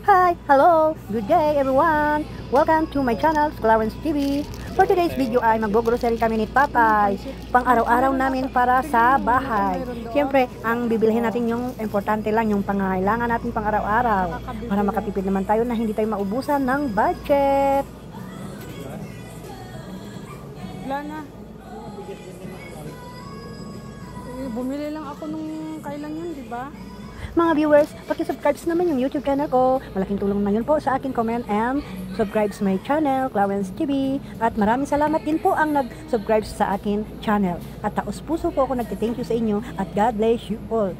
Hi! Hello! Good day everyone! Welcome to my channel, Clarence TV. For today's video ay mag-grocery kami ni Tatay. Pang araw-araw namin para sa bahay. Siyempre, ang bibilhin natin yung importante lang, yung pangangailangan natin pang araw-araw. Para makatipid naman tayo na hindi tayo maubusan ng budget. Wala na. Bumili lang ako nung kailan yun, di ba? Mga viewers, paki-subscribe naman yung YouTube channel ko. Malaking tulong na yun po sa akin. Comment and subscribe my channel, Clarence TV. At maraming salamat din po ang nag-subscribe sa akin channel. At taos puso po ako nagte-thank you sa inyo. At God bless you all.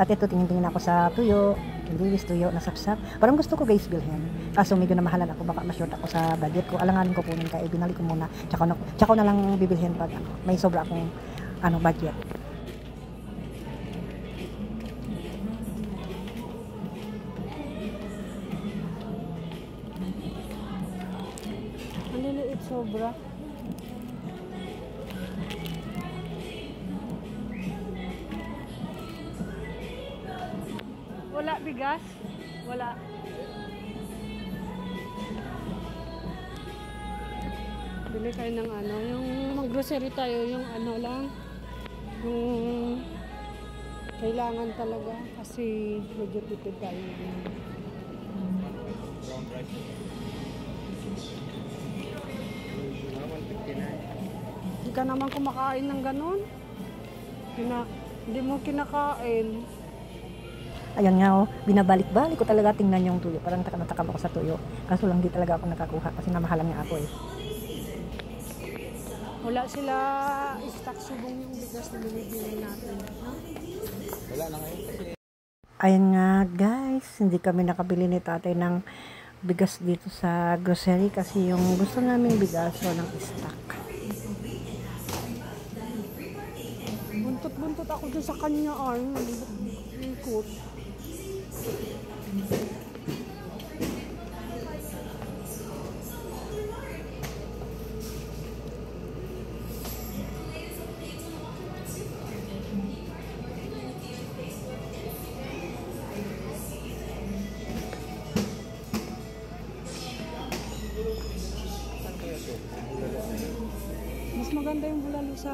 At ito, tingin-tingin ako sa tuyo. Lilis tuyo na sapsap. Parang gusto ko guys bilhin. Kaso medyo namahalan ako. Baka ma-short ako sa budget ko. Alanganin ko kunin kaya binali ko muna. Tsaka na lang bibilhin pag may sobra akong budget. Maliliit sobra. Wala bigas? Wala. Bili kayo ng yung mag-grocery tayo, yung lang, yung kailangan talaga kasi medyo tipid tayo. Hindi ka naman kumakain ng ganun. Hindi mo kinakain. Ayan nga binabalik-balik ko talaga tingnan yung tuyo. Parang natakam ako sa tuyo. Kaso lang di talaga ako nakakuha kasi namahalan nga ako eh. Wala sila stock subong yung bigas na binibili natin. Wala na ngayon kasi. Ayan nga guys, hindi kami nakabili ni tatay ng bigas dito sa grocery kasi yung gusto namin bigas walang stock. Buntot-buntot ako dun sa kanya ikot. Mas maganda yung bulalo sa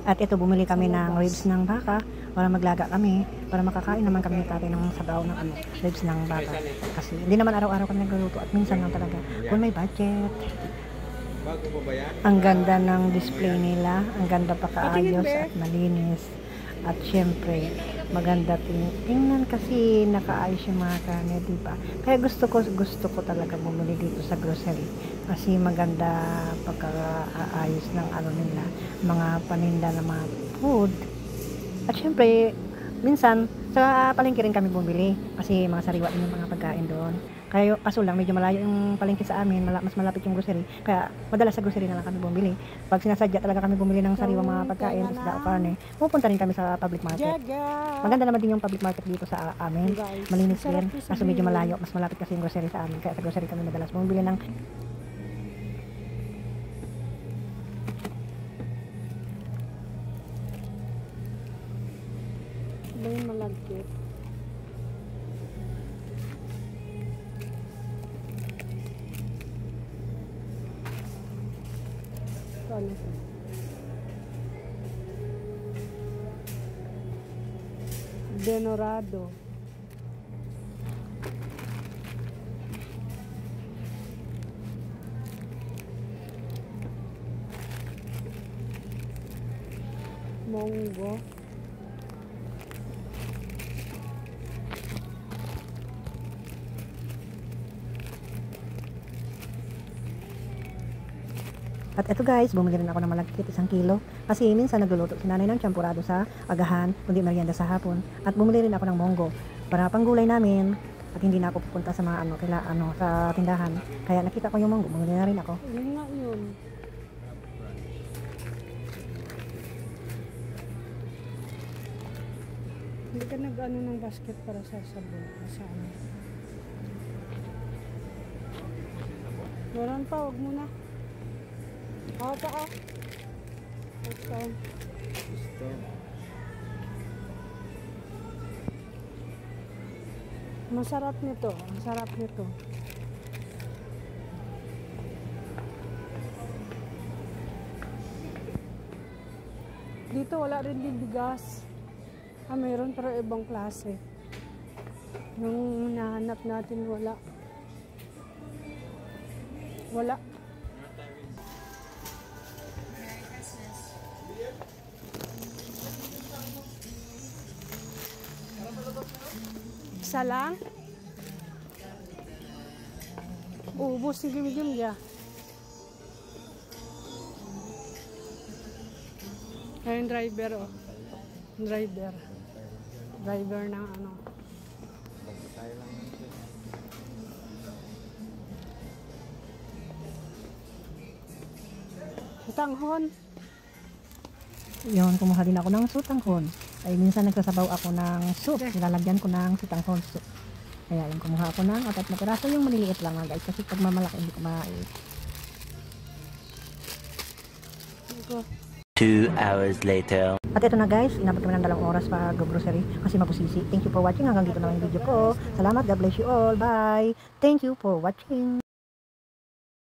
At ito, bumili kami ng ribs ng baka para maglaga kami, para makakain naman kami ni tatay ng sabaw ng ribs ng baka. Kasi hindi naman araw-araw kami nagluluto at minsan lang talaga kung may budget. Ang ganda ng display nila, ang ganda pa kaayos at malinis. At syempre, maganda tingnan kasi nakaayos yung mga karne, diba? Kaya gusto ko talaga bumili dito sa grocery. Kasi maganda pagkaayos ng nila, mga paninda ng mga food. At syempre, minsan sa palengke rin kami bumili kasi mga sariwa din yung mga pagkain doon. Kaya kaso lang medyo malayo yung palengke sa amin, mas malapit yung grocery. Kaya madalas sa grocery na lang kami bumili. Pag sinasadya talaga kami bumili ng sariwang mga pagkain, isda o karne, pupunta rin kami sa public market. Maganda naman din yung public market dito sa amin. Malinis din. Kaso medyo malayo, mas malapit kasi yung grocery sa amin. Kaya sa grocery kami madalas bumili ng ba yung malagkit. Ano ito? Denorado. Monggo. At eto guys, bumili rin ako ng malagkit 1 kilo. Kasi minsan nagluluto si nanay ng champurado sa agahan, kundi merienda sa hapon. At bumili rin ako ng monggo para panggulay namin. At hindi na ako pupunta sa mga sa tindahan. Kaya nakita ko yung monggo, bumili na rin ako. Yun nga yun. Hindi ka ng basket para sa sabon. Walang pa, wag mo na. Ito ka. Ito. Masarap nito. Masarap nito. Dito wala rin din bigas. Mayroon pero ibang klase. Yung nahanap natin wala. Wala. Isa lang? Ubus si Gim-Gim ya. Ayun driver oh. Driver. Driver ng ano. Tayo lang ito. Tanghon. Yun, kumuha din ako ng sutanghon. Ay, minsan nagsasabaw ako ng soup. Nilalagyan ko ng sutanghon soup. Kaya yung kumuha ako ng 4 na piraso, yung maliliit lang guys. Kasi pag mamalaki, hindi ko maalit. 2 hours later. At ito na guys, inabot kami ng 2 oras pa grocery kasi mabusisi. Thank you for watching. Hanggang dito na yung video ko. Salamat. God bless you all. Bye. Thank you for watching.